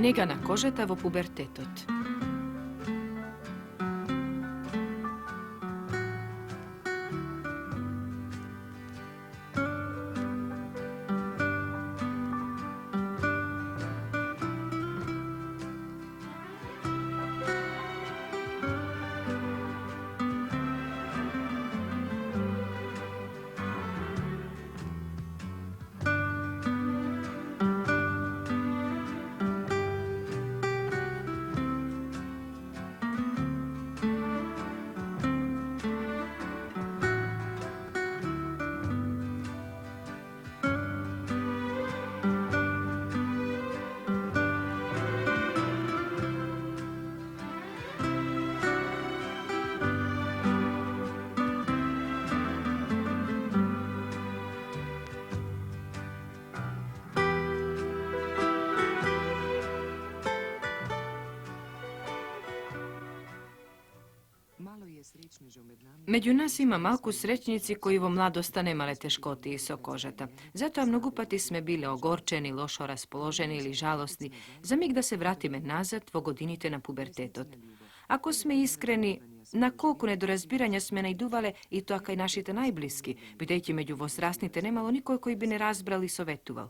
Нега на кожата во пубертетот. Među nas ima malku srećnici koji vo mladosta nemale teškoti i sokožata. Zato mnogo pati sme bile ogorčeni, lošo raspoloženi ili žalostni. Za mig da se vratime nazad, vo godinite na pubertetot. Ako sme iskreni, na koliko nedorazbiranja sme najduvale i to akaj našite najbliski, bidejte među возрастните nemalo nikoj koji bi ne razbrali sovetuval.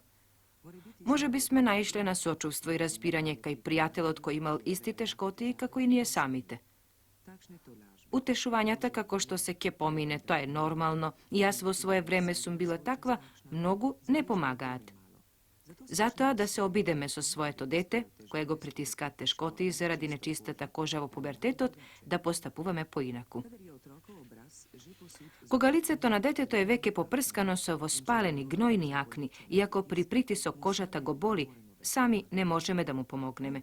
Može bi sme naišle na sočuvstvo i razbiranje kaj prijatelj od koji imal isti teškoti i kako i nije samite. Utešuvanjata kako što se ke pomine, to je normalno i ja svo svoje vreme sum bila takva, mnogu ne pomagaat. Zato da se obideme so svoje to dete, koje go pritiska teškoti zaradi nečistata koža vo pubertetot, da postapuvame po inaku. Koga liceto na deteto je veke poprskano so vo spaleni, gnojni akni, iako pri pritisok kožata go boli, sami ne možeme da mu pomogneme.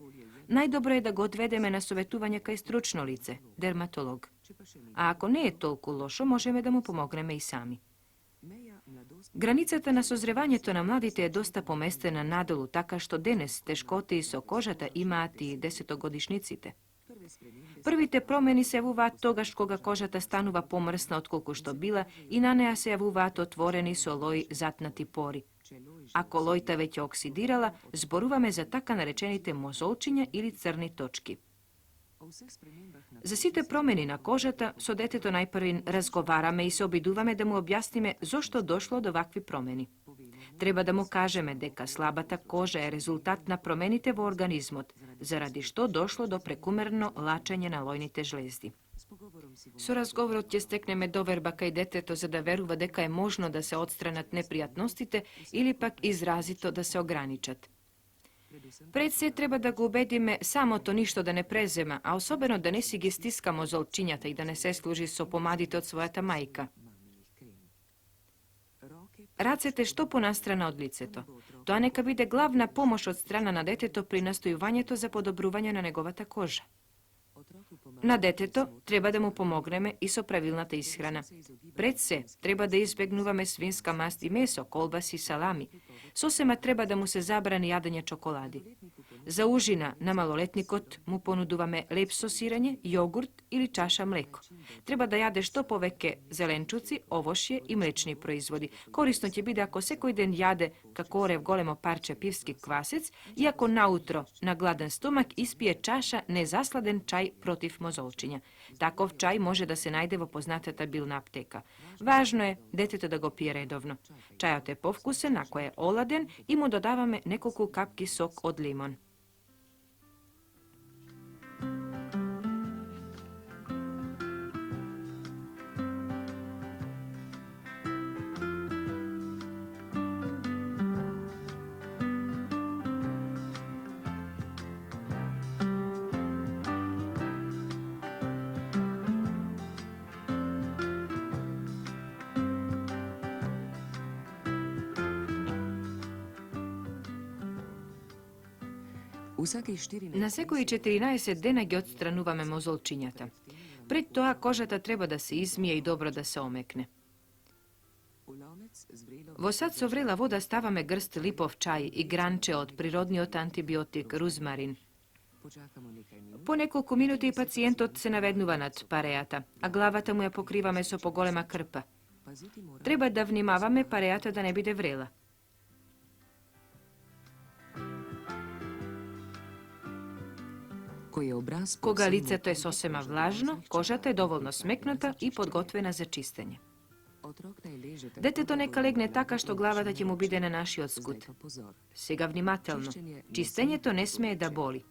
Najdobro je da ga odvedeme na sovetuvanje kaj stručno lice, dermatolog. A ako ne je toliko lošo, možeme da mu pomogneme i sami. Granicata na sozrevanjeto na mladite je dosta pomestena nadolu, taka što denes teškoti i sokožata imati desetogodišnjicite. Prvite promeni se javuvat toga škoga kožata stanuva pomrsna otkoliko što bila i naneja se javuvat otvoreni so loji zatnati pori. Ako lojta već je oksidirala, zboruvame za taka narečenite mozolčinja ili crni točki. Za site promjeni na kožata, so deteto najprvi razgovarame i se obiduvame da mu objasnime zašto došlo do ovakvi promjeni. Treba da mu kažeme deka slabata koža je rezultat na promenite vo organizmot, zaradi što došlo do prekumerno lačanja na lojnite žlezdi. So razgovorot tje stekneme doverba kaj deteto za da veruva deka je možno da se odstranat neprijatnostite ili pak izrazito da se ograničat. Pred se treba da ga ubedime samo to ništo da ne prezema, a osobeno da ne si gi stiskamo zolčinjata i da ne se služi so pomadite od svojata majka. Racete što ponastrana od liceto. To neka bide glavna pomoć od strana na deteto pri nastojuvanjeto za podobruvanje na negovata koža. Na deteto treba da mu pomogneme i so pravilnata ishrana. Pred se treba da izbjegnuvame svinska mast i meso, kolbas i salami. Sosema treba da mu se zabrani jadanje čokoladi. Za užina na maloletnikot mu ponuduvame lepso siranje, jogurt ili čaša mleko. Treba da jade što poveke zelenčuci, ovošje i mlečni proizvodi. Korisno će biti ako sekoj den jade kakorev golemo parče pivski kvasec i ako nautro na gladan stomak ispije čaša nezasladen čaj protiv mozolčinja. Takov čaj može da se najde vo poznatata bilna apteka. Važno je deteto da go pije redovno. Čajote povkuse na koje je oladen i mu dodavame nekoliko kapki sok od limon. Na sekoji 14 dena gi odstranuvame mozolčinjata. Pred toa kožata treba da se izmije i dobro da se omekne. Vo sad so vrela voda stavame grst lipov čaj i granče od prirodniot antibiotik ruzmarin. Po nekoliko minuti pacijentot se navednuva nad parejata, a glavata mu je pokrivame so po golema krpa. Treba da vnimavame parejata da ne bide vrela. Кога лицето е сосема влажно, кожата е доволно смекната и подготвена за чистење. Детето нека легне така што главата ќе му биде на нашиот скут. Сега внимателно. Чистењето не смее да боли.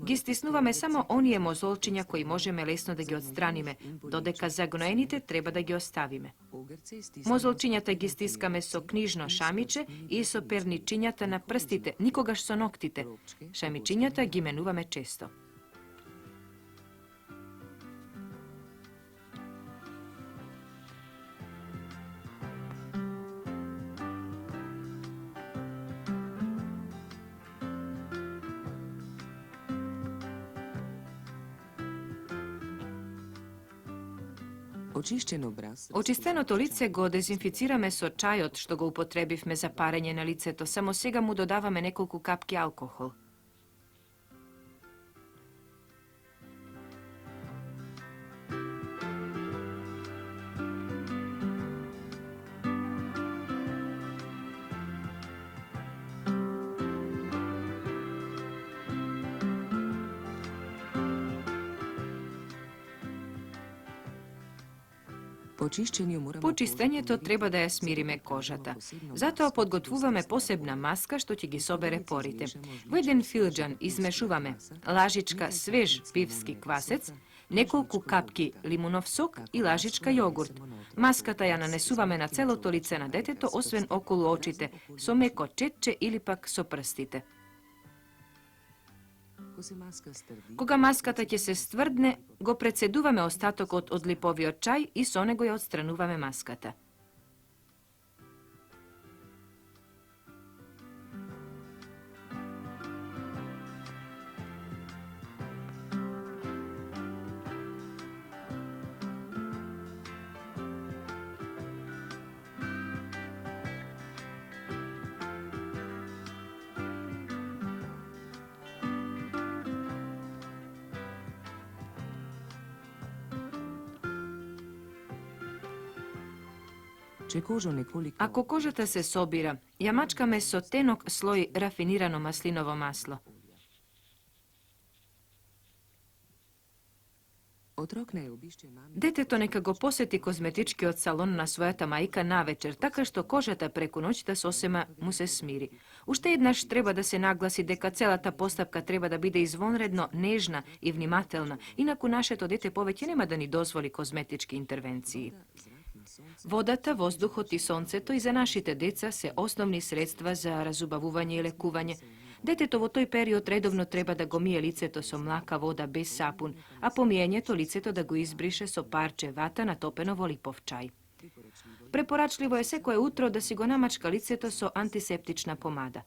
Ги стиснуваме само оние мозолчиња кои можеме лесно да ги отстраниме, додека загноените треба да ги оставиме. Мозолчињата ги стискаме со книжно шамиче и со перничињата на прстите, никогаш со ноктите. Шамичињата ги менуваме често. Очистеното лице го дезинфицираме со чајот што го употребивме за парење на лицето, само сега му додаваме неколку капки алкохол. По чистењето треба да ја смириме кожата. Затоа подготвуваме посебна маска што ќе ги собере порите. Во еден филџан измешуваме лажичка свеж пивски квасец, неколку капки лимунов сок и лажичка јогурт. Маската ја нанесуваме на целото лице на детето, освен околу очите, со меко четче или пак со прстите. Кога маската ќе се стврдне, го прецедуваме остатокот од липовиот чај и со него ја отстрануваме маската. Ако кожата се собира, ја мачкаме со тенок слој рафинирано маслиново масло. Детето нека го посети козметичкиот салон на својата мајка навечер, така што кожата преку ноќта сосема му се смири. Уште еднаш треба да се нагласи дека целата постапка треба да биде извонредно нежна и внимателна, инаку нашето дете повеќе нема да ни дозволи козметички интервенции. Водата, воздухот и сонцето и за нашите деца се основни средства за разубавување и лекување. Детето во тој период редовно треба да го мие лицето со млака вода без сапун, а по миењето лицето да го избрише со парче вата натопено во липов чај. Препорачливо е секое утро да си го намачка лицето со антисептична помада.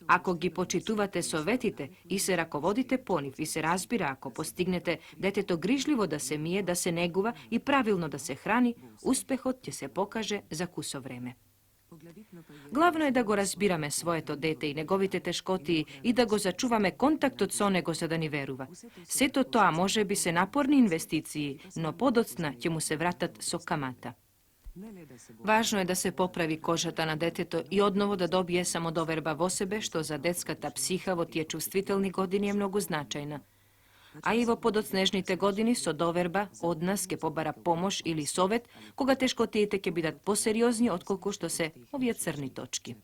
Ако ги почитувате советите и се раководите по нив и се разбира, ако постигнете детето грижливо да се мие, да се негува и правилно да се храни, успехот ќе се покаже за кусо време. Главно е да го разбираме своето дете и неговите тешкоти и да го зачуваме контактот со него за да ни верува. Сето тоа може би се напорни инвестиции, но подоцна ќе му се вратат со камата. Важно е да се поправи кожата на детето и одново да добие самодоверба во себе, што за детската психа во тие чувствителни години е многу значајна. А и во подоцнежните години со доверба од нас ќе побара помош или совет, кога тешкотиите ќе бидат посериозни отколку што се овие црни точки.